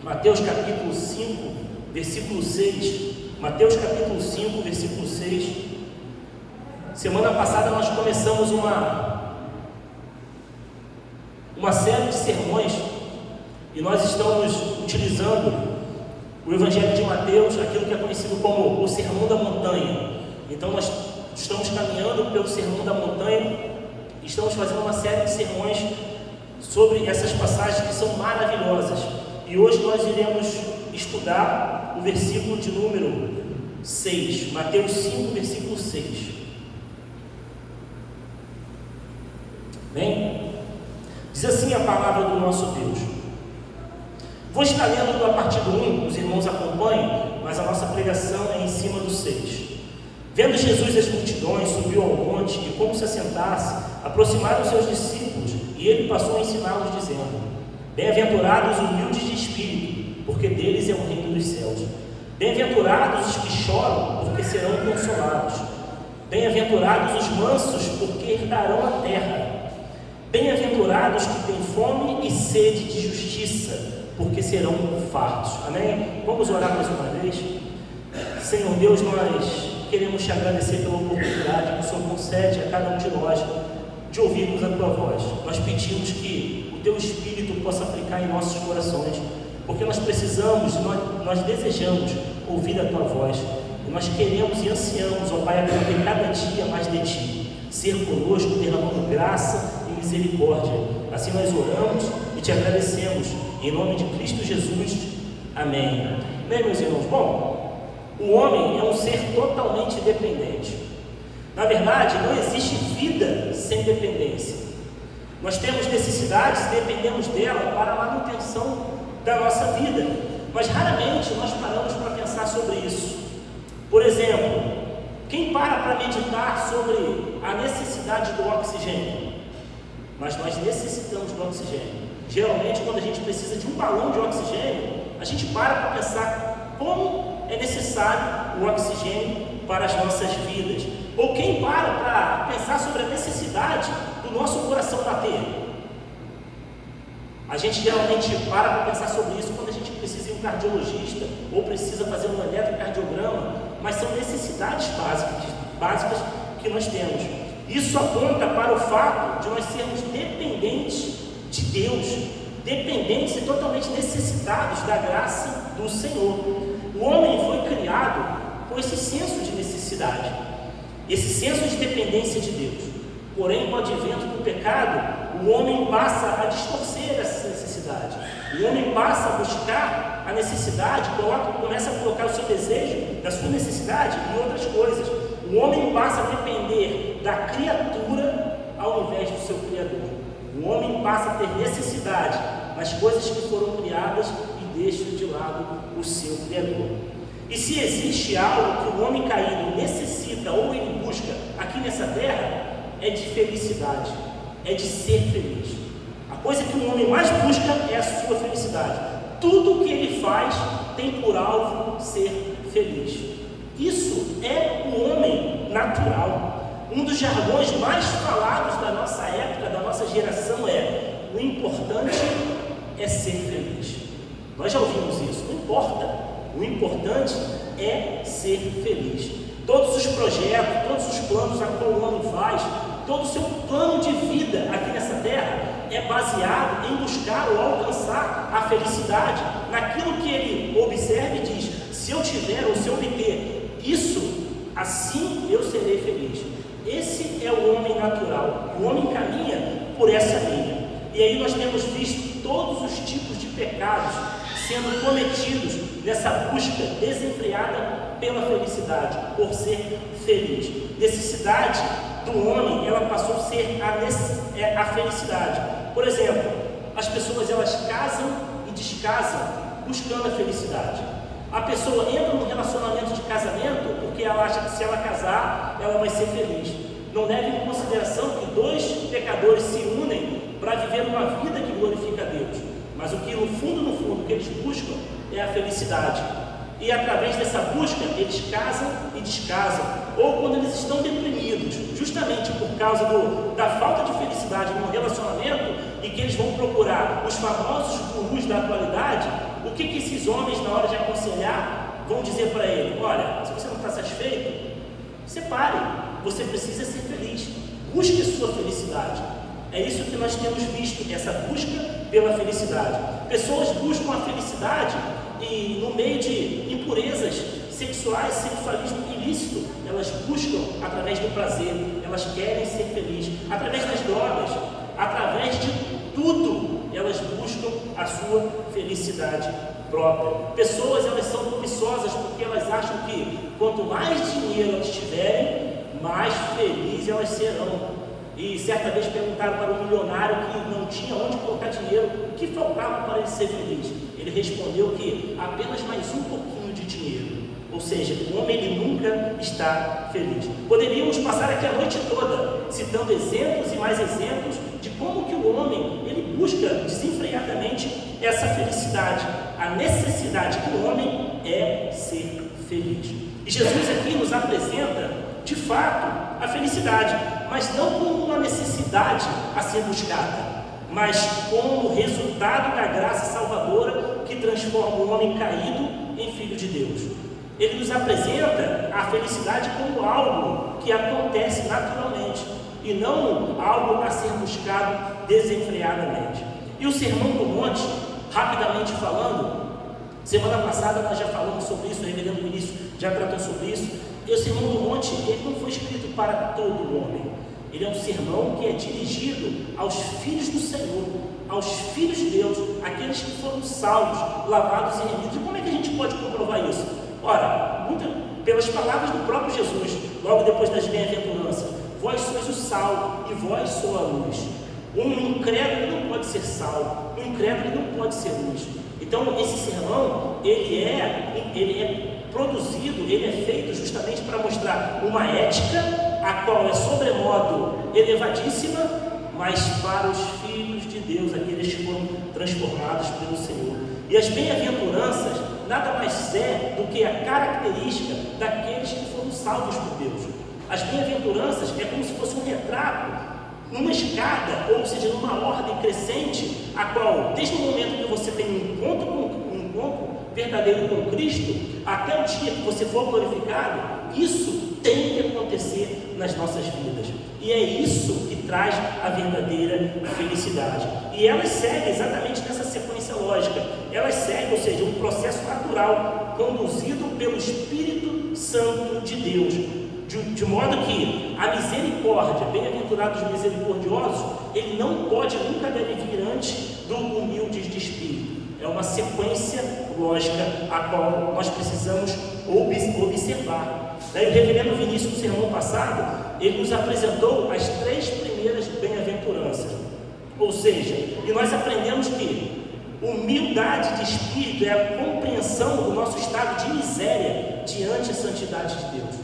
Mateus capítulo 5, versículo 6. Mateus capítulo 5, versículo 6. Semana passada nós começamos uma série de sermões e nós estamos utilizando o Evangelho de Mateus, aquilo que é conhecido como o Sermão da Montanha. Então nós estamos caminhando pelo Sermão da Montanha e estamos fazendo uma série de sermões sobre essas passagens que são maravilhosas. E hoje nós iremos estudar o versículo de número 6, Mateus 5, versículo 6. Bem? Diz assim a palavra do nosso Deus. Vou estar lendo a partir do 1, os irmãos acompanhem, mas a nossa pregação é em cima do 6. Vendo Jesus as multidões, subiu ao monte e, como se assentasse, aproximaram seus discípulos e ele passou a ensiná-los, dizendo: Bem-aventurados os humildes de espírito, porque deles é o reino dos céus. Bem-aventurados os que choram, porque serão consolados. Bem-aventurados os mansos, porque herdarão a terra. Bem-aventurados que têm fome e sede de justiça, porque serão fartos. Amém? Vamos orar mais uma vez. Senhor Deus, nós queremos te agradecer pela oportunidade que o Senhor concede a cada um de nós de ouvirmos a tua voz. Nós pedimos que o teu Espírito possa aplicar em nossos corações, porque nós precisamos, nós desejamos ouvir a tua voz. E nós queremos e ansiamos, ó Pai, aprender cada dia mais de ti, ser conosco, derramando graça e misericórdia. Assim nós oramos e te agradecemos, em nome de Cristo Jesus. Amém. Bem, meus irmãos, bom, o homem é um ser totalmente dependente. Na verdade, não existe vida sem dependência. Nós temos necessidades e dependemos dela para a manutenção da nossa vida, mas raramente nós paramos para pensar sobre isso. Por exemplo, quem para meditar sobre a necessidade do oxigênio? Mas nós necessitamos do oxigênio. Geralmente, quando a gente precisa de um balão de oxigênio, a gente para pensar como é necessário o oxigênio para as nossas vidas. Ou quem para pensar sobre a necessidade do nosso coração bater? A gente geralmente para pensar sobre isso quando a gente precisa ir a um cardiologista ou precisa fazer um eletrocardiograma, mas são necessidades básicas que nós temos. Isso aponta para o fato de nós sermos dependentes de Deus, dependentes e totalmente necessitados da graça do Senhor. O homem foi criado com esse senso de necessidade, esse senso de dependência de Deus. Porém, com o advento do pecado, o homem passa a distorcer essa necessidade. O homem passa a buscar a necessidade, começa a colocar o seu desejo, da sua necessidade em outras coisas. O homem passa a depender da criatura ao invés do seu Criador. O homem passa a ter necessidade nas coisas que foram criadas e deixa de lado o seu Criador. E se existe algo que o homem caído necessita ou ele busca aqui nessa terra, é de felicidade, é de ser feliz. A coisa que o homem mais busca é a sua felicidade. Tudo o que ele faz tem por alvo ser feliz. Isso é o homem natural. Um dos jargões mais falados da nossa época, da nossa geração é: o importante é ser feliz. Nós já ouvimos isso. Não importa. O importante é ser feliz. Todos os projetos, todos os planos a qual o homem faz, todo o seu plano de vida aqui nessa terra é baseado em buscar ou alcançar a felicidade naquilo que ele observa e diz: se eu tiver ou se eu obter isso, assim eu serei feliz. Esse é o homem natural. O homem caminha por essa linha. E aí nós temos visto todos os tipos de pecados sendo cometidos nessa busca desenfreada pela felicidade, por ser feliz. Necessidade do homem, ela passou a ser a felicidade. Por exemplo, as pessoas elas casam e descasam buscando a felicidade. A pessoa entra num relacionamento de casamento porque ela acha que se ela casar, ela vai ser feliz. Não leva em consideração que dois pecadores se unem para viver uma vida que glorifica a Deus. Mas o que no fundo, o que eles buscam é a felicidade. E através dessa busca, eles casam e descasam. Ou quando eles estão deprimidos, justamente por causa da falta de felicidade no relacionamento, e que eles vão procurar os famosos gurus da atualidade, o o que esses homens, na hora de aconselhar, vão dizer para ele? Olha, se você não está satisfeito, separe, você precisa ser feliz, busque a sua felicidade. É isso que nós temos visto, essa busca pela felicidade. Pessoas buscam a felicidade e no meio de impurezas sexuais, sexualismo ilícito, elas buscam através do prazer, elas querem ser felizes, através das drogas, através de tudo, elas buscam a sua felicidade própria. Pessoas, elas são cobiçosas porque elas acham que quanto mais dinheiro elas tiverem, mais felizes elas serão. E certa vez perguntaram para um milionário que não tinha onde colocar dinheiro, o que faltava para ele ser feliz. Ele respondeu que apenas mais um pouquinho de dinheiro. Ou seja, o homem ele nunca está feliz. Poderíamos passar aqui a noite toda citando exemplos e mais exemplos de como que o homem ele busca desenfreadamente essa felicidade. A necessidade do homem é ser feliz. E Jesus aqui nos apresenta, de fato, a felicidade, mas não como uma necessidade a ser buscada, mas como resultado da graça salvadora que transforma o homem caído em filho de Deus. Ele nos apresenta a felicidade como algo que acontece naturalmente e não algo a ser buscado desenfreadamente. E o Sermão do Monte, rapidamente falando, semana passada nós já falamos sobre isso, o reverendo Vinícius já tratou sobre isso. E o Sermão do Monte, ele não foi escrito para todo homem. Ele é um sermão que é dirigido aos filhos do Senhor, aos filhos de Deus, aqueles que foram salvos, lavados e remidos. E como é que a gente pode comprovar isso? Ora, pelas palavras do próprio Jesus, logo depois das bem-aventuranças: vós sois o sal e vós sois a luz. Um incrédulo não pode ser sal, um incrédulo não pode ser luz. Então, esse sermão, ele é produzido, ele é feito justamente para mostrar uma ética, a qual é sobremodo elevadíssima, mas para os filhos de Deus, aqueles que foram transformados pelo Senhor. E as bem-aventuranças nada mais é do que a característica daqueles que foram salvos por Deus. As bem-aventuranças é como se fosse um retrato numa escada, ou seja, numa ordem crescente, a qual, desde o momento que você tem um encontro verdadeiro com Cristo, até o dia que você for glorificado, isso tem que acontecer nas nossas vidas. E é isso que traz a verdadeira felicidade. E elas seguem exatamente nessa sequência lógica. Elas seguem, ou seja, um processo natural, conduzido pelo Espírito Santo de Deus. De modo que a misericórdia, bem-aventurados misericordiosos, ele não pode, nunca deve vir antes do humilde de espírito. É uma sequência lógica a qual nós precisamos observar. Daí o reverendo Vinícius, no sermão passado, ele nos apresentou as 3 primeiras bem-aventuranças. Ou seja, e nós aprendemos que humildade de espírito é a compreensão do nosso estado de miséria diante da santidade de Deus.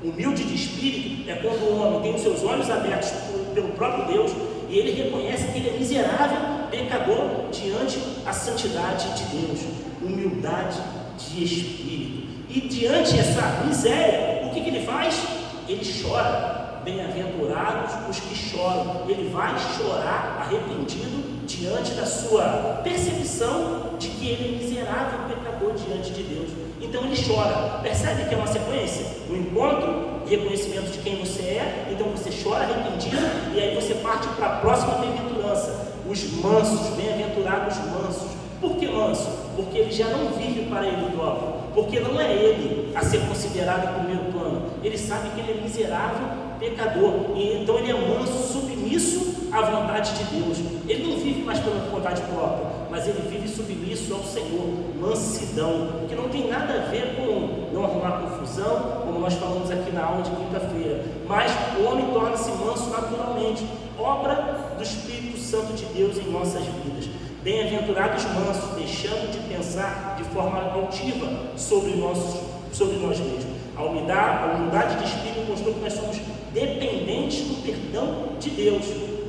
Humilde de espírito é quando o homem tem os seus olhos abertos pelo próprio Deus e ele reconhece que ele é miserável, pecador, diante da santidade de Deus. Humildade de espírito. E diante dessa miséria, o que ele faz? Ele chora. Bem-aventurados os que choram. Ele vai chorar arrependido diante da sua percepção de que ele é miserável, pecador diante de Deus. Então ele chora. Percebe que é uma sequência? O encontro, reconhecimento de quem você é, então você chora arrependido e aí você parte para a próxima bem-aventurança. Os mansos, bem-aventurados mansos. Por que manso? Porque ele já não vive para ele próprio. Porque não é ele a ser considerado em primeiro plano. Ele sabe que ele é miserável, pecador. E então ele é manso, submisso à vontade de Deus. Ele não vive mais pela vontade própria, mas ele vive submisso ao Senhor. Mansidão, que não tem nada a ver com não arrumar confusão, como nós falamos aqui na aula de quinta-feira. Mas o homem torna-se manso naturalmente, obra do Espírito Santo de Deus em nossas vidas. Bem-aventurados mansos, deixando de pensar de forma altiva sobre nós mesmos. A humildade de espírito mostrou que nós somos dependentes do perdão de Deus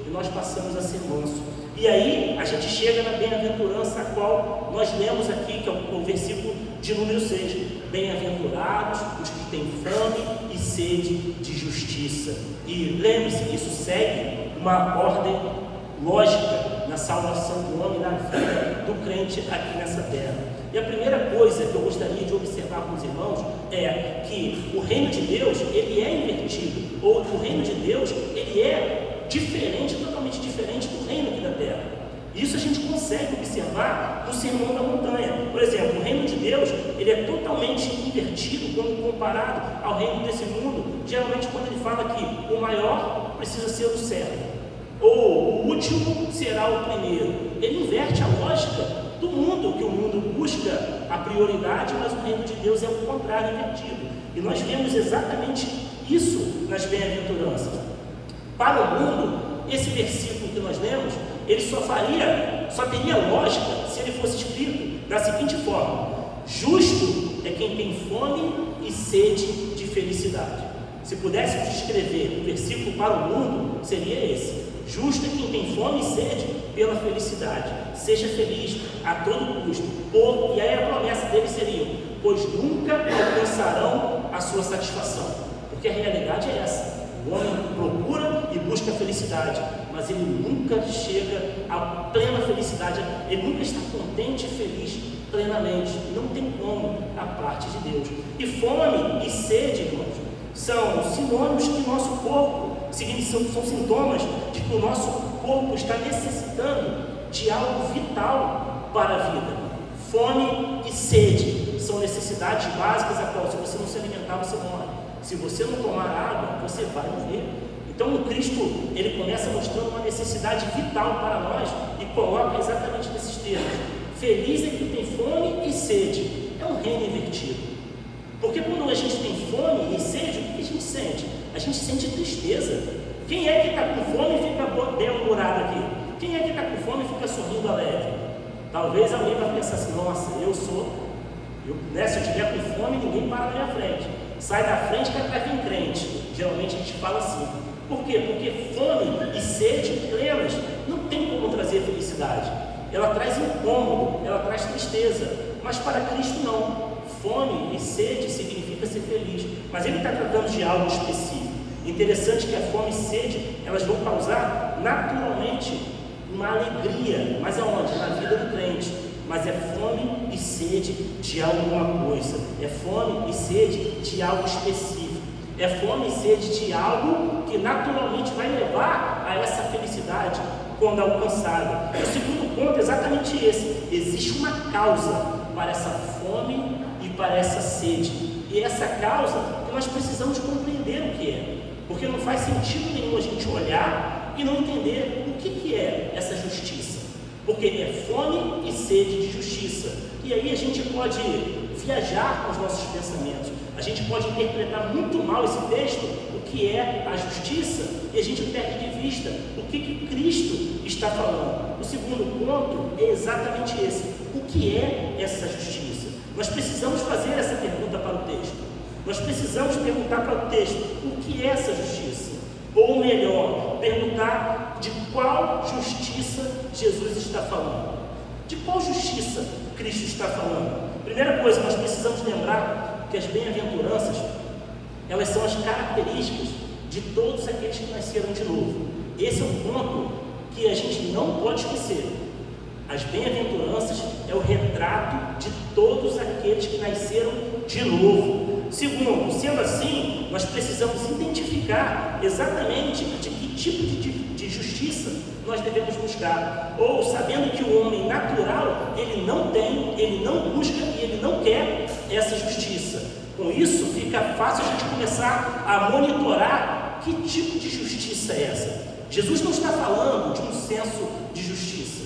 e nós passamos a ser mansos. E aí a gente chega na bem-aventurança a qual nós lemos aqui, que é o versículo de número 6. Bem-aventurados os que têm fome e sede de justiça. E lembre-se, isso segue uma ordem lógica na salvação do homem, na vida do crente aqui nessa terra. E a primeira coisa que eu gostaria de observar com os irmãos é que o reino de Deus, ele é invertido, ou o reino de Deus, ele é diferente, totalmente diferente do reino aqui da terra. Isso a gente consegue observar no Sermão da Montanha. Por exemplo, o reino de Deus, ele é totalmente invertido quando comparado ao reino desse mundo. Geralmente quando ele fala que o maior precisa ser o servo, ou o último será o primeiro. Ele inverte a lógica do mundo, que o mundo busca a prioridade, mas o reino de Deus é o contrário, invertido. E nós vemos exatamente isso nas bem-aventuranças. Para o mundo, esse versículo que nós lemos, ele só teria lógica se ele fosse escrito da seguinte forma: justo é quem tem fome e sede de felicidade. Se pudéssemos escrever o versículo para o mundo, seria esse: justo é quem tem fome e sede pela felicidade. Seja feliz a todo custo. E aí a promessa dele seria: pois nunca alcançarão a sua satisfação. Porque a realidade é essa: o homem procura e busca a felicidade, mas ele nunca chega à plena felicidade, ele nunca está contente e feliz plenamente. Não tem como a parte de Deus. E fome e sede, irmãos, são sinônimos que o nosso corpo, são sintomas de que o nosso corpo está necessitando de algo vital para a vida. Fome e sede são necessidades básicas a qual, se você não se alimentar, você morre. Se você não tomar água, você vai morrer. Então o Cristo, ele começa mostrando uma necessidade vital para nós e coloca exatamente nesses termos: feliz é quem tem fome e sede. É um reino invertido. Porque quando a gente tem fome e sede, o que a gente sente? A gente sente tristeza. Quem é que está com fome e fica bem-humorado aqui? Quem é que está com fome e fica sorrindo alegre? Talvez alguém vai pensar assim: nossa, se eu tiver com fome, ninguém para na minha frente. Sai da frente que até vem crente. Geralmente a gente fala assim. Por quê? Porque fome e sede plenas não tem como trazer felicidade. Ela traz incômodo, ela traz tristeza. Mas para Cristo não. Fome e sede significa ser feliz. Mas ele está tratando de algo específico. Interessante que a fome e sede, elas vão causar naturalmente uma alegria. Mas aonde? Na vida do crente. Mas é fome e sede de alguma coisa. É fome e sede de algo específico. É fome e sede de algo que naturalmente vai levar a essa felicidade quando alcançada. O segundo ponto é exatamente esse: existe uma causa para essa fome e para essa sede. E essa causa que nós precisamos compreender o que é. Porque não faz sentido nenhum a gente olhar e não entender o que é essa justiça. Porque é fome e sede de justiça. E aí a gente pode viajar com os nossos pensamentos. A gente pode interpretar muito mal esse texto, o que é a justiça, e a gente perde de vista o que Cristo está falando. O segundo ponto é exatamente esse: o que é essa justiça? Nós precisamos fazer essa pergunta para o texto. Nós precisamos perguntar para o texto: o que é essa justiça? Ou melhor, perguntar de qual justiça Jesus está falando. De qual justiça Cristo está falando? Primeira coisa, nós precisamos lembrar que as bem-aventuranças, elas são as características de todos aqueles que nasceram de novo. Esse é um ponto que a gente não pode esquecer. As bem-aventuranças é o retrato de todos aqueles que nasceram de novo. Segundo, sendo assim, nós precisamos identificar exatamente de que tipo de justiça nós devemos buscar. Ou sabendo que o homem natural, ele não tem, ele não busca e ele não quer essa justiça. Com isso, fica fácil a gente começar a monitorar que tipo de justiça é essa. Jesus não está falando de um senso de justiça.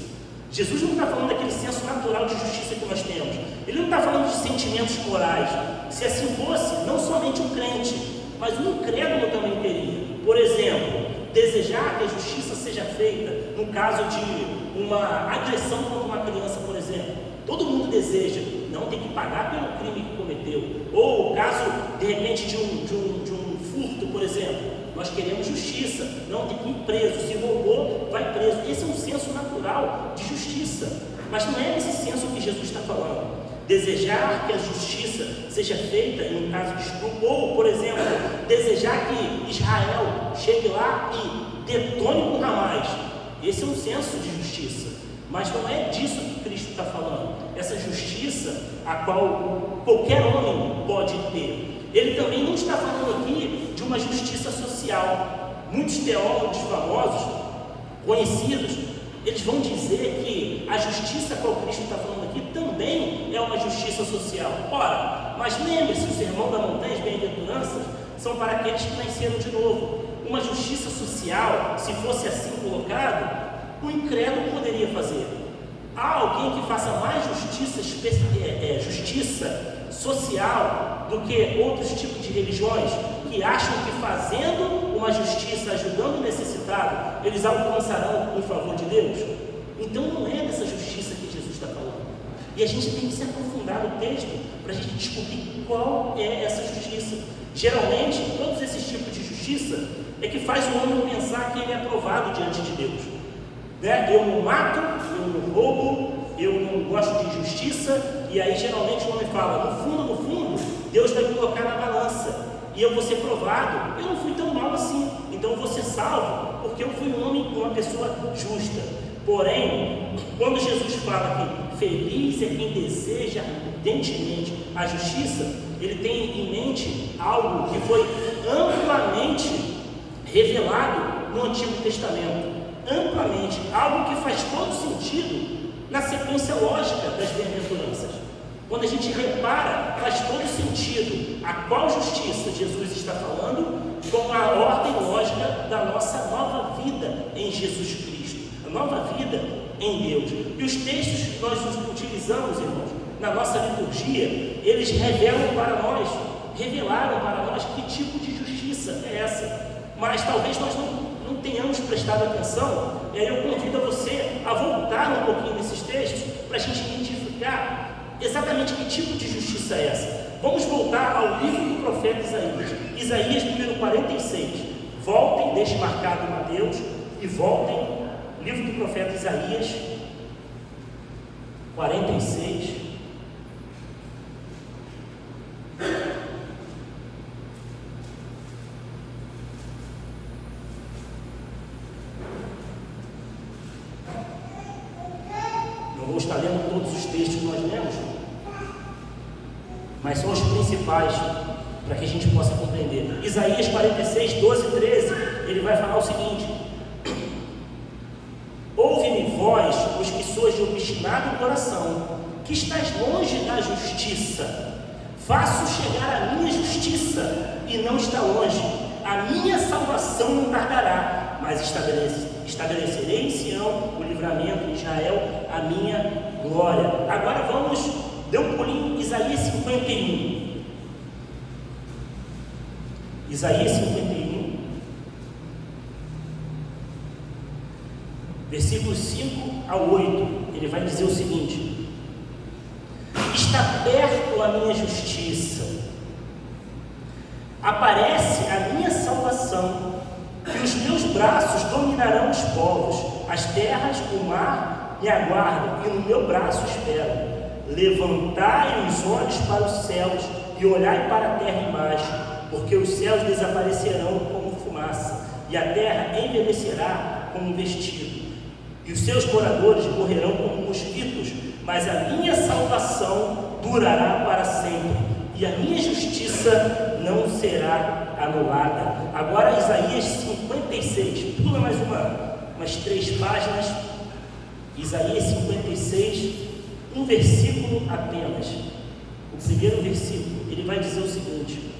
Jesus não está falando daquele senso natural de justiça que nós temos. Ele não está falando de sentimentos morais. Se assim fosse, não somente um crente, mas um incrédulo também teria. Por exemplo, desejar que a justiça seja feita no caso de uma agressão contra uma criança, por exemplo. Todo mundo deseja, não tem que pagar pelo crime que cometeu. Ou o caso, de repente, de um furto, por exemplo. Nós queremos justiça, não tem que ir preso. Se roubou, vai preso. Esse é um senso natural de justiça. Mas não é nesse senso que Jesus está falando. Desejar que a justiça seja feita em um caso de estupro, ou, por exemplo, desejar que Israel chegue lá e detone com Hamas. Esse é um senso de justiça, mas não é disso que Cristo está falando. Essa justiça a qual qualquer homem pode ter. Ele também não está falando aqui de uma justiça social. Muitos teólogos famosos, conhecidos, eles vão dizer que a justiça a qual Cristo está falando aqui também é uma justiça social. Ora, mas lembre-se, o Sermão da Montanha, as bem-aventuranças, são para aqueles que nasceram de novo. Uma justiça social, se fosse assim colocado, o incrédulo poderia fazer. Há alguém que faça mais justiça social do que outros tipos de religiões que acham que fazendo uma justiça, ajudando o necessitado, eles alcançarão o favor de Deus? Então não é dessa justiça que Jesus está falando. E a gente tem que se aprofundar no texto para a gente descobrir qual é essa justiça. Geralmente, todos esses tipos de justiça é que faz o homem pensar que ele é aprovado diante de Deus. Né? Eu não mato, eu não roubo, eu não gosto de injustiça, e aí geralmente o homem fala, no fundo, Deus vai me colocar na balança, e eu vou ser provado, eu não fui tão mal assim, então eu vou ser salvo, porque eu fui um homem, uma pessoa justa. Porém, quando Jesus fala que feliz é quem deseja ardentemente a justiça, ele tem em mente algo que foi amplamente revelado no Antigo Testamento. Amplamente, algo que faz todo sentido na sequência lógica das bem-aventuranças. Quando a gente repara, faz todo sentido a qual justiça Jesus está falando com a ordem lógica da nossa nova vida em Jesus Cristo, a nova vida em Deus. E os textos que nós utilizamos, irmãos, na nossa liturgia, eles revelaram para nós que tipo de justiça é essa. Mas talvez nós não tenhamos prestado atenção, e aí eu convido a você a voltar um pouquinho nesses textos para a gente identificar exatamente que tipo de justiça é essa. Vamos voltar ao livro do profeta Isaías número 46. Voltem, deixe marcado Mateus, e voltem, livro do profeta Isaías 46. Vou estar lendo todos os textos que nós lemos, mas são os principais para que a gente possa compreender. Isaías 46, 12 e 13, ele vai falar o seguinte: ouve-me vós, os que sois de obstinado coração, que estáis longe da justiça. Faço chegar a minha justiça e não está longe. A minha salvação não tardará, mas estabelecerei em Sião o livramento, em Israel a minha glória. Agora vamos, dê um pulinho em Isaías 51. Isaías 51, versículos 5 ao 8, ele vai dizer o seguinte: está perto a minha justiça, aparece a minha salvação, que os meus braços dominarão os povos, as terras, o mar me aguardam, e no meu braço esperam. Levantai os olhos para os céus e olhai para a terra embaixo, porque os céus desaparecerão como fumaça, e a terra envelhecerá como um vestido, e os seus moradores morrerão como mosquitos, mas a minha salvação durará para sempre, e a minha justiça não será anulada. Agora Isaías 56, pula mais umas 3 páginas. Isaías 56, um versículo apenas. O primeiro versículo, ele vai dizer o seguinte: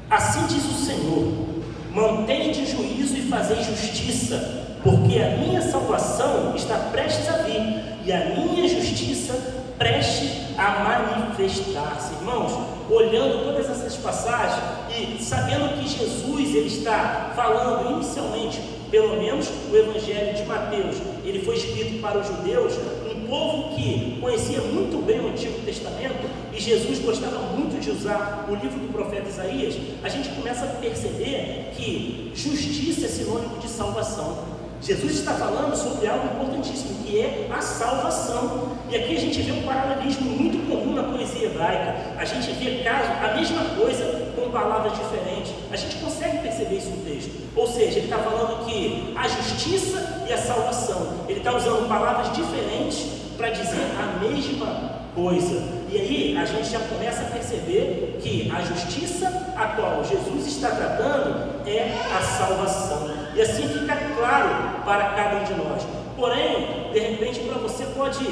assim diz o Senhor, mantende juízo e fazei justiça, porque a minha salvação está prestes a vir, e a minha justiça prestes a manifestar-se. Irmãos, olhando todas essas passagens e sabendo que Jesus ele está falando inicialmente, pelo menos o Evangelho de Mateus, ele foi escrito para os judeus, um povo que conhecia muito bem o Antigo Testamento, e Jesus gostava muito de usar o livro do profeta Isaías, a gente começa a perceber que justiça é sinônimo de salvação. Jesus está falando sobre algo importantíssimo, que é a salvação. E aqui a gente vê um paralelismo muito comum na poesia hebraica. A gente vê a mesma coisa com palavras diferentes. A gente consegue perceber isso no texto. Ou seja, ele está falando que a justiça e a salvação, ele está usando palavras diferentes para dizer a mesma coisa. E aí a gente já começa a perceber que a justiça a qual Jesus está tratando é a salvação. E assim fica claro para cada um de nós. Porém, de repente, para você pode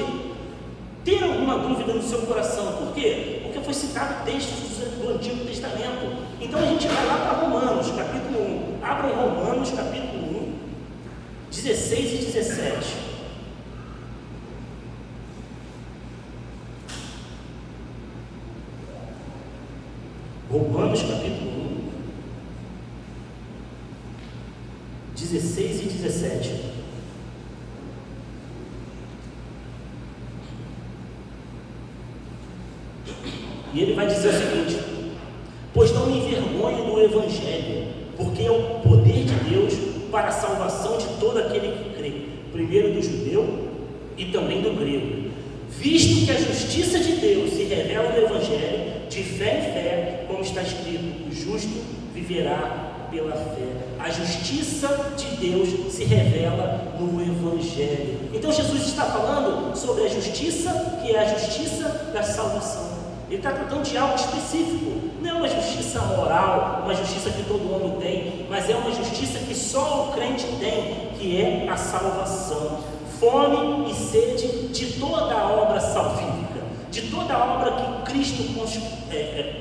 ter alguma dúvida no seu coração. Por quê? Porque foi citado textos do Antigo Testamento. Então a gente vai lá para Romanos, capítulo 1. Abram Romanos, capítulo 1, 16 e 17. Romanos, capítulo 1, 16 e 17. E ele vai dizer o seguinte: pois não me envergonho do Evangelho, porque é o poder de Deus para a salvação de todo aquele que crê, primeiro do judeu e também do grego, visto que a justiça de Deus se revela no Evangelho, de fé em fé, como está escrito: o justo viverá pela fé. A justiça de Deus se revela no Evangelho. Então Jesus está falando sobre a justiça, que é a justiça da salvação. Ele está tratando de algo específico. Não é uma justiça moral, uma justiça que todo homem tem, mas é uma justiça que só o crente tem, que é a salvação. Fome e sede de toda a obra salvífica, de toda a obra que Cristo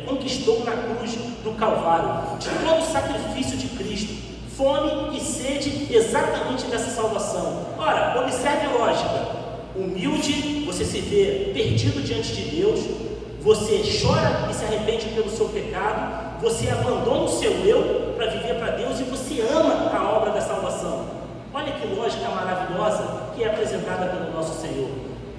conquistou na cruz do Calvário, de todo o sacrifício de Cristo. Fome e sede exatamente dessa salvação. Ora, observe a lógica. Humilde, você se vê perdido diante de Deus, você chora e se arrepende pelo seu pecado, você abandona o seu eu para viver para Deus e você ama a obra da salvação. Olha que lógica maravilhosa que é apresentada pelo nosso Senhor.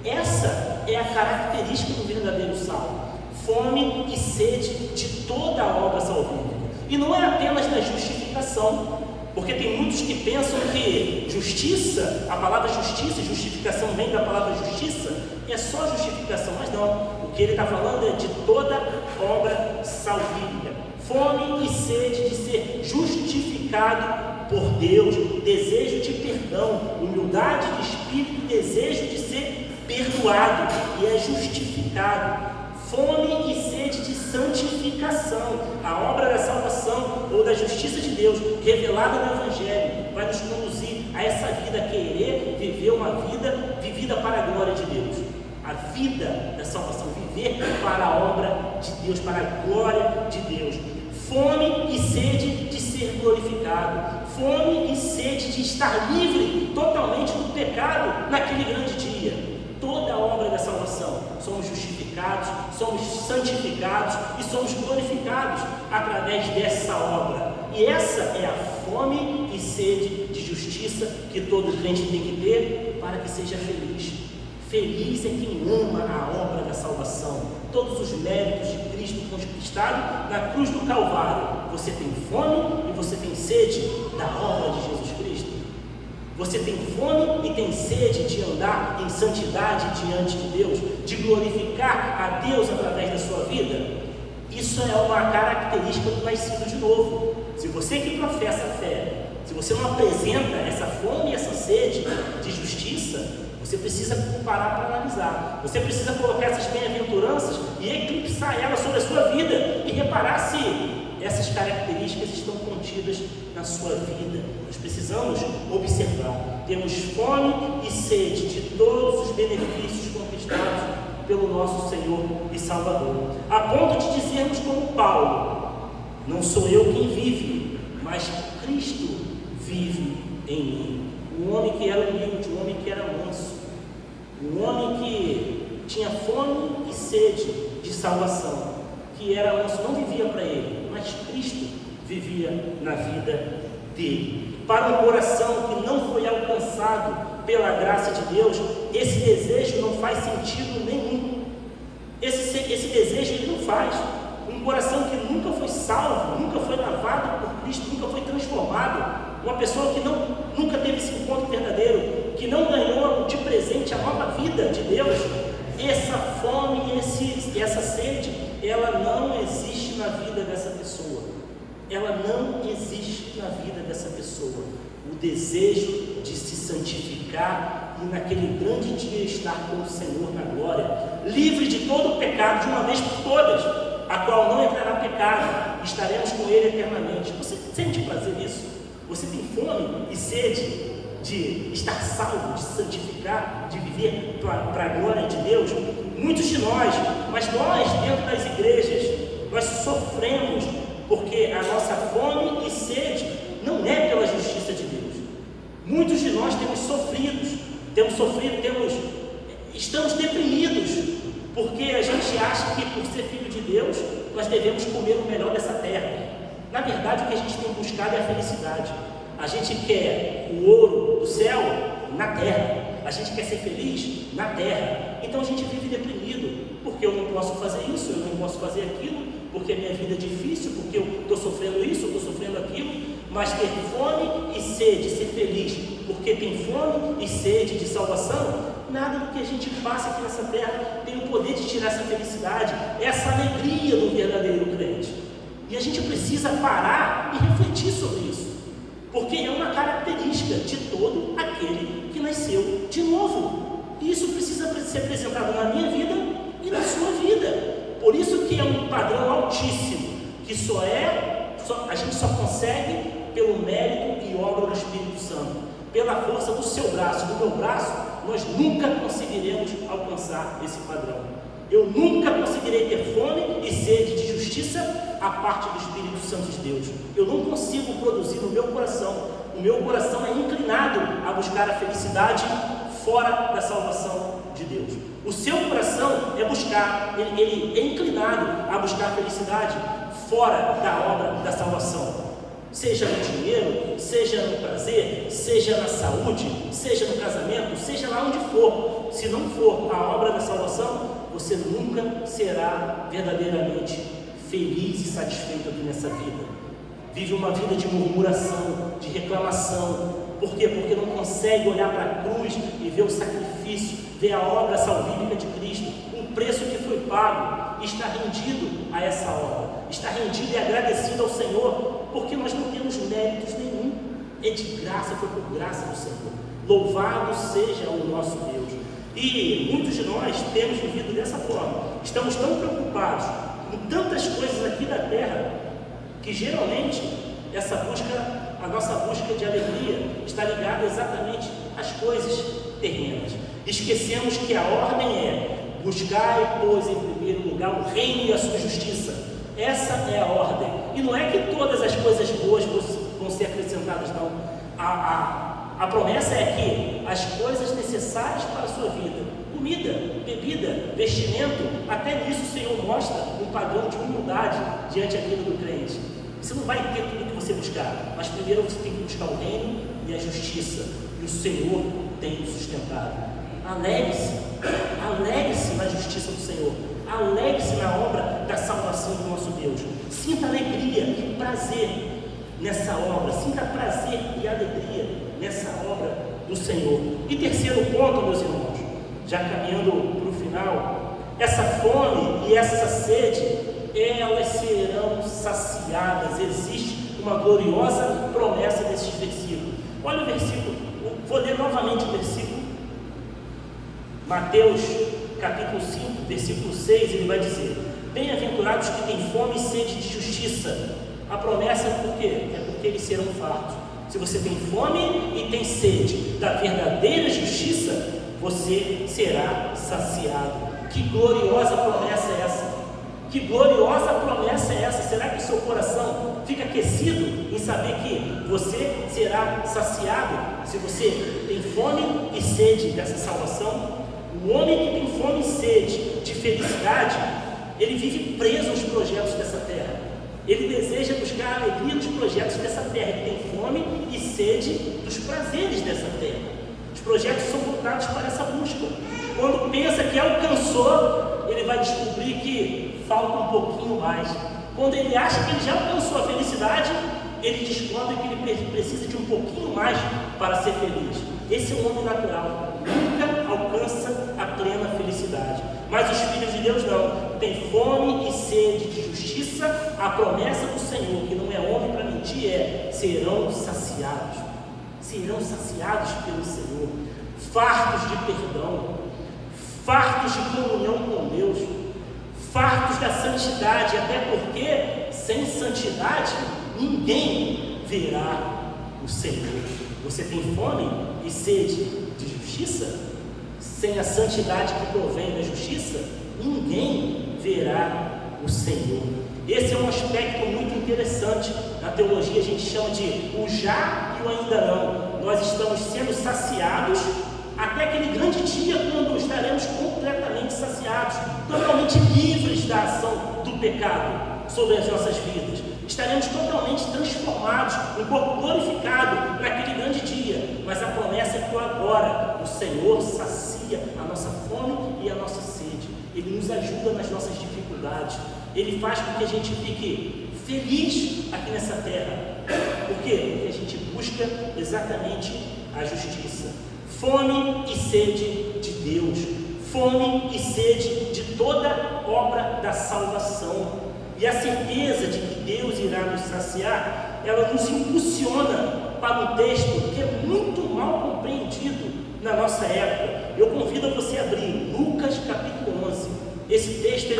Essa é a característica do verdadeiro salvo. Fome e sede de toda a obra salvífica. E não é apenas da justificação, porque tem muitos que pensam que justiça, a palavra justiça e justificação vem da palavra justiça, é só justificação, mas não. O que ele está falando é de toda obra salvífica. Fome e sede de ser justificado por Deus, desejo de perdão, humildade de espírito, desejo de ser perdoado e é justificado. Fome e sede de santificação. A obra da salvação ou da justiça de Deus revelada no Evangelho vai nos conduzir a essa vida, querer viver uma vida vivida para a glória de Deus. A vida da salvação, viver para a obra de Deus, para a glória de Deus. Fome e sede de ser glorificado. Fome e sede de estar livre totalmente do pecado naquele grande dia. Toda a obra da salvação, somos justificados, somos santificados e somos glorificados através dessa obra. E essa é a fome e sede de justiça que todo crente tem que ter para que seja feliz. Feliz é quem ama a obra da salvação, todos os méritos de Cristo conquistado na cruz do Calvário. Você tem fome e você tem sede da obra de Jesus Cristo. Você tem fome e tem sede de andar em santidade diante de Deus, de glorificar a Deus através da sua vida. Isso é uma característica do nascido de novo. Se você que professa a fé, se você não apresenta essa fome e essa sede de justiça, você precisa parar para analisar. Você precisa colocar essas bem-aventuranças e eclipsar elas sobre a sua vida e reparar se essas características estão contidas na sua vida. Nós precisamos observar. Temos fome e sede de todos os benefícios conquistados pelo nosso Senhor e Salvador, a ponto de dizermos como Paulo: não sou eu quem vive, mas Cristo vive em mim. Um homem que era humilde, um homem que era manso, um homem que tinha fome e sede de salvação, que era manso, não vivia para ele, mas Cristo vivia na vida dele. Para um coração que não foi alcançado pela graça de Deus, esse desejo não faz sentido nenhum. Esse desejo ele não faz. Um coração que nunca foi salvo, nunca foi lavado por Cristo, nunca foi transformado, uma pessoa que nunca teve esse encontro verdadeiro, que não ganhou de presente a nova vida de Deus, essa fome e essa sede, ela não existe na vida dessa pessoa. ela não existe na vida dessa pessoa. O desejo de se santificar e naquele grande dia estar com o Senhor na glória, livre de todo o pecado de uma vez por todas, a qual não entrará pecado, estaremos com Ele eternamente. Você sente prazer nisso? Você tem fome e sede de estar salvo, de se santificar, de viver para a glória de Deus? Muitos de nós, mas nós dentro das igrejas, nós sofremos porque a nossa fome e sede não é pela justiça de Deus. Muitos de nós estamos deprimidos, porque a gente acha que por ser filho de Deus, nós devemos comer o melhor dessa terra. Na verdade, o que a gente tem buscado é a felicidade. A gente quer o ouro do céu na terra. A gente quer ser feliz na terra. Então a gente vive deprimido, porque eu não posso fazer isso, eu não posso fazer aquilo, porque a minha vida é difícil, porque eu estou sofrendo isso, eu estou sofrendo aquilo. Mas ter fome e sede, ser feliz, porque tem fome e sede de salvação, nada do que a gente passa aqui nessa terra tem o poder de tirar essa felicidade, essa alegria do verdadeiro crente. E a gente precisa parar e refletir sobre isso, porque é uma característica de todo aquele que nasceu de novo. E isso precisa ser apresentado na minha vida e na sua vida. Por isso que é um padrão altíssimo, que a gente só consegue pelo mérito e obra do Espírito Santo. Pela força do seu braço, do meu braço, nós nunca conseguiremos alcançar esse padrão. Eu nunca conseguirei ter fome e sede de justiça a parte do Espírito Santo de Deus. Eu não consigo produzir no meu coração. O meu coração é inclinado a buscar a felicidade fora da salvação de Deus. O seu coração ele é inclinado a buscar a felicidade fora da obra da salvação. Seja no dinheiro, seja no prazer, seja na saúde, seja no casamento, seja lá onde for. Se não for a obra da salvação, você nunca será verdadeiramente feliz e satisfeito aqui nessa vida. Vive uma vida de murmuração, de reclamação. Por quê? Porque não consegue olhar para a cruz e ver o sacrifício, ver a obra salvífica de Cristo, o preço que foi pago, e está rendido a essa obra, está rendido e agradecido ao Senhor, porque nós não temos méritos nenhum, é de graça, foi por graça do Senhor. Louvado seja o nosso Deus. E muitos de nós temos vivido dessa forma, estamos tão preocupados com tantas coisas aqui da terra, que geralmente a nossa busca de alegria está ligada exatamente às coisas terrenas. Esquecemos que a ordem é: buscar, pois, em primeiro lugar o reino e a sua justiça. Essa é a ordem. E não é que todas as coisas boas vão ser acrescentadas, não. A promessa é que as coisas necessárias para a sua vida, comida, bebida, vestimento, até nisso o Senhor mostra um padrão de humildade diante daquilo do crente. Você não vai ter tudo que você buscar, mas primeiro você tem que buscar o reino e a justiça, e o Senhor tem o sustentado. Alegre-se na justiça do Senhor, alegre-se na obra da salvação do nosso Deus. Sinta alegria e prazer nessa obra, sinta prazer e alegria nessa obra do Senhor. E terceiro ponto, meus irmãos, já caminhando para o final, essa fome e essa sede, elas serão saciadas. Existe uma gloriosa promessa desses versículos. Olha o versículo, vou ler novamente o versículo. Mateus capítulo 5, versículo 6, ele vai dizer: bem-aventurados que têm fome e sede de justiça. A promessa é por quê? É porque eles serão fartos. Se você tem fome e tem sede da verdadeira justiça, você será saciado. Que gloriosa promessa é essa? Que gloriosa promessa é essa? Será que o seu coração fica aquecido em saber que você será saciado se você tem fome e sede dessa salvação? O homem que tem fome e sede de felicidade, ele vive preso aos projetos dessa terra. Ele deseja buscar a alegria dos projetos dessa terra. Ele tem fome e sede dos prazeres dessa terra. Os projetos são voltados para essa busca. Quando pensa que alcançou, ele vai descobrir que falta um pouquinho mais. Quando ele acha que ele já alcançou a felicidade, ele descobre que ele precisa de um pouquinho mais para ser feliz. Esse é o homem natural, nunca alcança a plena felicidade. Mas os filhos de Deus não. tem fome e sede de justiça, a promessa do Senhor, que não é homem para mentir, serão saciados pelo Senhor, fartos de perdão, fartos de comunhão com Deus, fartos da santidade, até porque sem santidade ninguém verá o Senhor. Você tem fome e sede de justiça? Sem a santidade que provém da justiça, ninguém verá o Senhor. Esse é um aspecto muito interessante. Na teologia a gente chama de o já e o ainda não. Nós estamos sendo saciados até aquele grande dia quando estaremos completamente saciados, totalmente livres da ação do pecado sobre as nossas vidas. Estaremos totalmente transformados, um corpo glorificado naquele grande dia. Mas a promessa é que agora o Senhor sacia a nossa fome e a nossa sede. Ele nos ajuda nas nossas dificuldades. Ele faz com que a gente fique feliz aqui nessa terra. Por quê? Porque a gente busca exatamente a justiça. Fome e sede de Deus. Fome e sede de toda obra da salvação. E a certeza de que Deus irá nos saciar, ela nos impulsiona para um texto que é muito mal compreendido na nossa época. Eu convido a você a abrir Lucas capítulo 11. Esse texto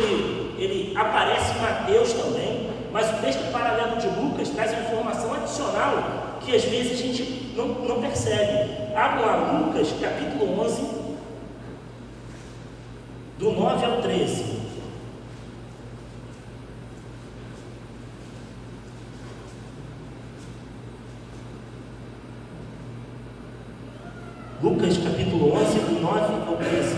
ele aparece em Mateus também, mas o texto paralelo de Lucas traz uma informação adicional que às vezes a gente não percebe. Abram lá Lucas capítulo 11, do 9 ao 13. Lucas capítulo 11, do 9 ao 13.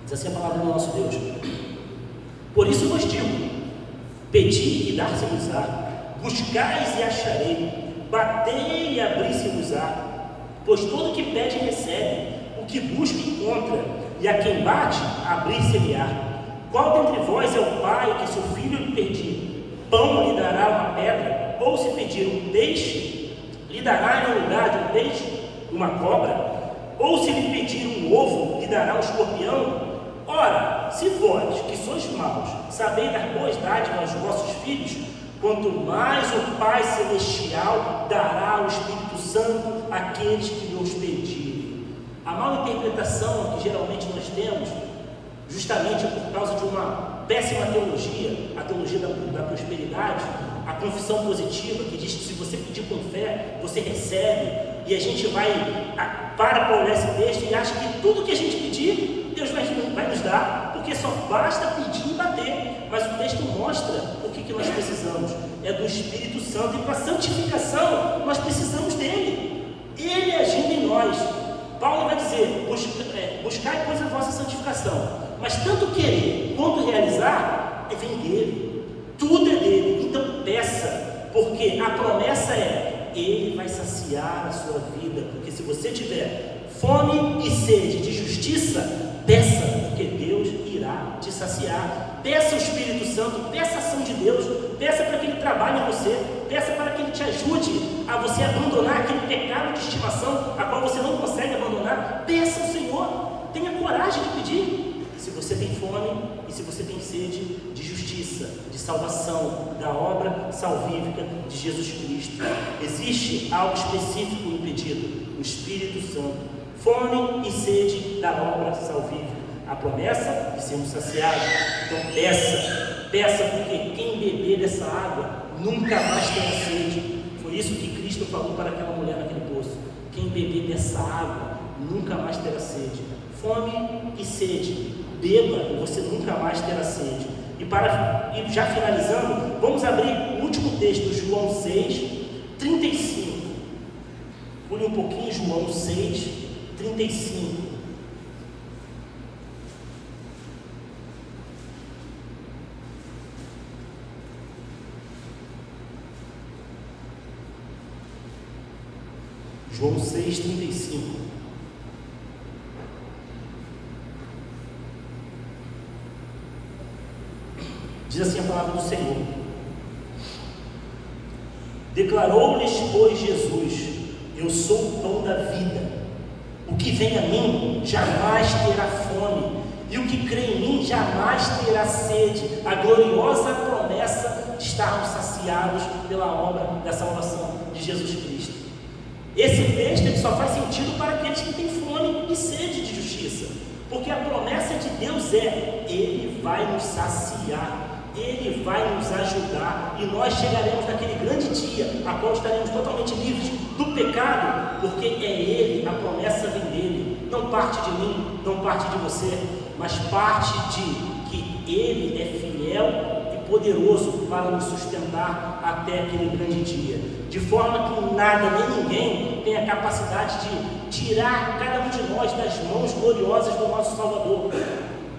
Diz assim a palavra do nosso Deus: por isso vos digo, pedi e dar-se-vos-á, buscais e acharei, batei e abri-se-vos-á. Pois todo que pede recebe, o que busca encontra, e a quem bate, abrir-se-lhe-á. Qual dentre vós é o pai que, se o filho lhe pedir pão, lhe dará uma pedra? Ou se pedir um peixe, lhe dará no lugar de um peixe uma cobra? Ou se lhe pedir um ovo, lhe dará um escorpião? Ora, se vós, que sois maus, sabeis dar boas dádivas aos vossos filhos, quanto mais o Pai Celestial dará o Espírito Santo àqueles que lhe os pedirem. A mal interpretação que geralmente nós temos, justamente por causa de uma péssima teologia, a teologia da prosperidade, a confissão positiva, que diz que se você pedir com fé, você recebe, e a gente para olhar esse texto e acha que tudo que a gente pedir, Deus vai nos dar, porque só basta pedir e bater. Mas o texto mostra o que nós precisamos, é do Espírito Santo, e para a santificação nós precisamos dele, ele agindo em nós. Paulo vai dizer, buscai pois a vossa santificação, mas tanto querer quanto realizar vem dele, tudo é dele. Então peça, porque a promessa ele vai saciar a sua vida. Porque se você tiver fome e sede de justiça, peça, porque Deus irá te saciar. Peça o Espírito Santo, peça a ação de Deus, peça para que ele trabalhe em você, peça para que ele te ajude a você abandonar aquele pecado de estimação a qual você não consegue abandonar. Peça ao Senhor, tenha coragem de pedir. Se você tem fome e se você tem sede de justiça, de salvação, da obra salvífica de Jesus Cristo, existe algo específico no pedido: o Espírito Santo. Fome e sede da obra salvífica, a promessa de sermos saciados. Então peça, porque quem beber dessa água nunca mais terá sede. Foi isso que Cristo falou para aquela mulher naquele poço: quem beber dessa água nunca mais terá sede. Fome e sede, beba e você nunca mais terá sede. E já finalizando, vamos abrir o último texto, João 6, 35. Pule um pouquinho, João 6, 35. João 6, 35. Diz assim a palavra do Senhor: declarou-lhes, pois, Jesus: eu sou o pão da vida. O que que vem a mim jamais terá fome, e o que crê em mim jamais terá sede. A gloriosa promessa de estarmos saciados pela obra da salvação de Jesus Cristo. Esse texto ele só faz sentido para aqueles que têm fome e sede de justiça, porque a promessa de Deus é: Ele vai nos saciar, Ele vai nos ajudar, e nós chegaremos naquele grande dia, a qual estaremos totalmente livres do pecado, porque é Ele, a promessa vem dele, não parte de mim, não parte de você, mas parte de que Ele é fiel e poderoso para nos sustentar até aquele grande dia, de forma que nada nem ninguém tem a capacidade de tirar cada um de nós das mãos gloriosas do nosso Salvador,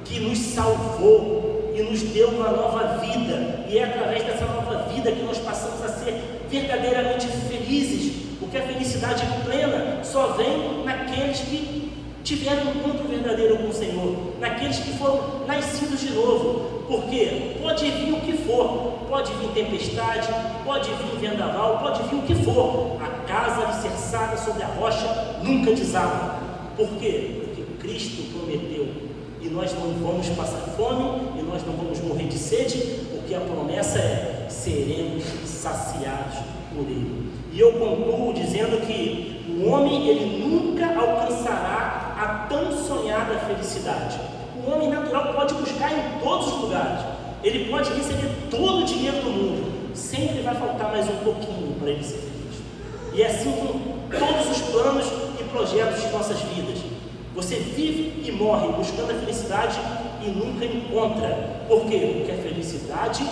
que nos salvou e nos deu uma nova vida, e é através dessa nova vida que nós passamos a ser verdadeiramente felizes, porque a felicidade plena só vem naqueles que tiveram um encontro verdadeiro com o Senhor, naqueles que foram nascidos de novo, porque pode vir o que for, pode vir tempestade, pode vir vendaval, pode vir o que for, a casa alicerçada sobre a rocha nunca desaba. Por quê? Porque Cristo prometeu, e nós não vamos passar fome, e nós não vamos morrer de sede, porque a promessa é: seremos saciados por Ele. E eu concluo dizendo que o homem ele nunca alcançará a tão sonhada felicidade. O homem natural pode buscar em todos os lugares, ele pode receber todo o dinheiro do mundo, sempre vai faltar mais um pouquinho para ele ser feliz. E é assim com todos os planos e projetos de nossas vidas. Você vive e morre buscando a felicidade e nunca encontra. Por quê? Porque a felicidade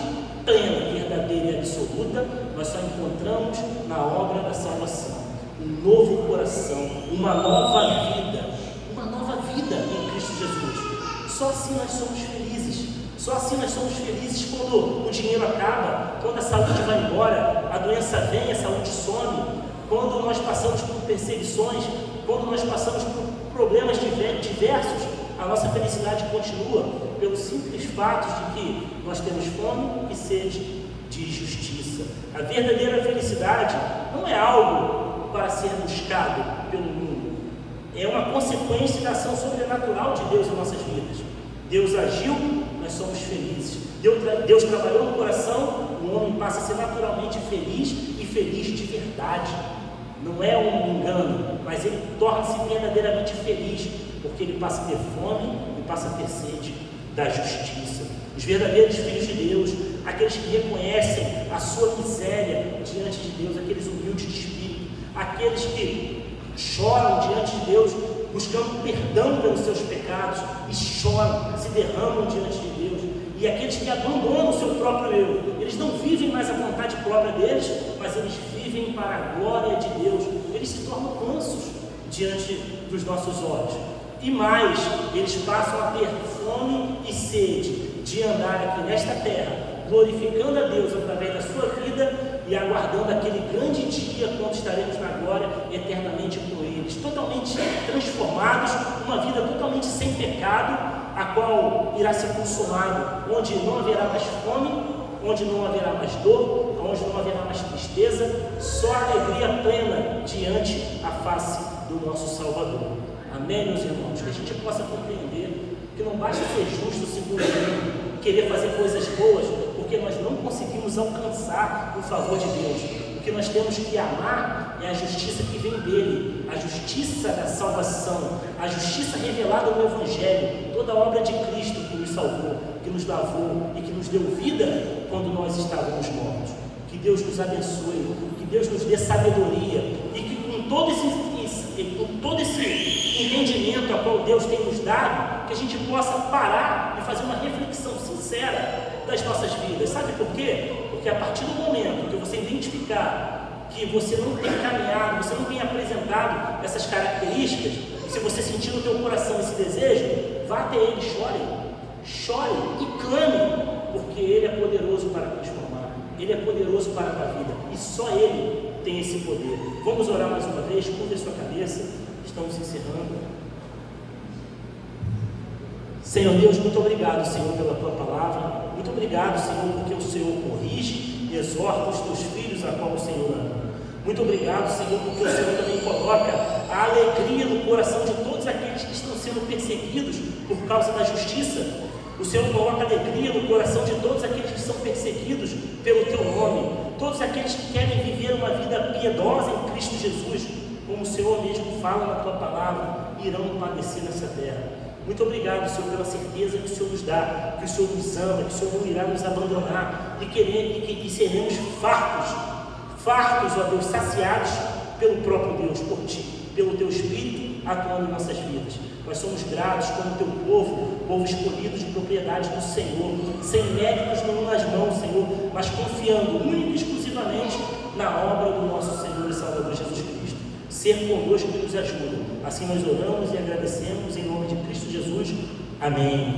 plena, verdadeira e absoluta nós só encontramos na obra da salvação. Um novo coração, uma nova vida em Cristo Jesus. Só assim nós somos felizes. Só assim nós somos felizes quando o dinheiro acaba, quando a saúde vai embora, a doença vem, a saúde some, quando nós passamos por perseguições, quando nós passamos por problemas diversos, a nossa felicidade continua pelo simples fato de que nós temos fome e sede de justiça. A verdadeira felicidade não é algo para ser buscado pelo mundo, é uma consequência da ação sobrenatural de Deus em nossas vidas. Deus agiu, nós somos felizes. Deus trabalhou no coração, o homem passa a ser naturalmente feliz e feliz de verdade. Não é um engano, mas ele torna-se verdadeiramente feliz, porque ele passa a ter fome e passa a ter sede da justiça. Os verdadeiros filhos de Deus, aqueles que reconhecem a sua miséria diante de Deus, aqueles humildes de espírito, aqueles que choram diante de Deus, buscando perdão pelos seus pecados, e choram, se derramam diante de Deus, e aqueles que abandonam o seu próprio eu, eles não vivem mais a vontade própria deles, mas eles vivem para a glória de Deus, eles se tornam mansos diante dos nossos olhos, e mais, eles passam a ter fome e sede de andar aqui nesta terra, glorificando a Deus através da sua vida e aguardando aquele grande dia quando estaremos na glória eternamente com eles, totalmente transformados, uma vida totalmente sem pecado, a qual irá ser consumado, onde não haverá mais fome, onde não haverá mais dor, onde não haverá mais tristeza, só alegria plena diante a face do nosso Salvador. Amém, meus irmãos? Que a gente possa compreender que não basta ser justo segundo o mundo, querer fazer coisas boas, porque nós não conseguimos alcançar o favor de Deus. O que nós temos que amar é a justiça que vem dele, a justiça da salvação, a justiça revelada no Evangelho, toda a obra de Cristo que nos salvou, que nos lavou e que nos deu vida quando nós estávamos mortos. Que Deus nos abençoe, que Deus nos dê sabedoria e que com todo esse entendimento a qual Deus tem nos dado, que a gente possa parar e fazer uma reflexão sincera das nossas vidas. Sabe por quê? Porque a partir do momento que você identificar que você não tem caminhado, você não tem apresentado essas características, se você sentir no teu coração esse desejo, vá até Ele, chore e clame, porque Ele é poderoso para transformar, Ele é poderoso para dar vida, e só Ele tem esse poder. Vamos orar mais uma vez, curva a sua cabeça, estamos encerrando. Senhor Deus, muito obrigado, Senhor, pela Tua palavra, muito obrigado, Senhor, porque o Senhor corrige e exorta os Teus filhos a qual o Senhor ama. Muito obrigado, Senhor, porque o Senhor também coloca a alegria no coração de todos perseguidos por causa da justiça. O Senhor coloca alegria no coração de todos aqueles que são perseguidos pelo Teu nome, todos aqueles que querem viver uma vida piedosa em Cristo Jesus, como o Senhor mesmo fala na Tua palavra, irão padecer nessa terra. Muito obrigado, Senhor, pela certeza que o Senhor nos dá, que o Senhor nos ama, que o Senhor não irá nos abandonar e seremos fartos, ó Deus, saciados pelo próprio Deus, por Ti, pelo Teu Espírito atuando em nossas vidas. Nós somos gratos como Teu povo escolhido de propriedade do Senhor, sem méritos nenhum nas mãos, Senhor, mas confiando única e exclusivamente na obra do nosso Senhor e Salvador Jesus Cristo. Ser conosco nos ajuda. Assim nós oramos e agradecemos em nome de Cristo Jesus. Amém.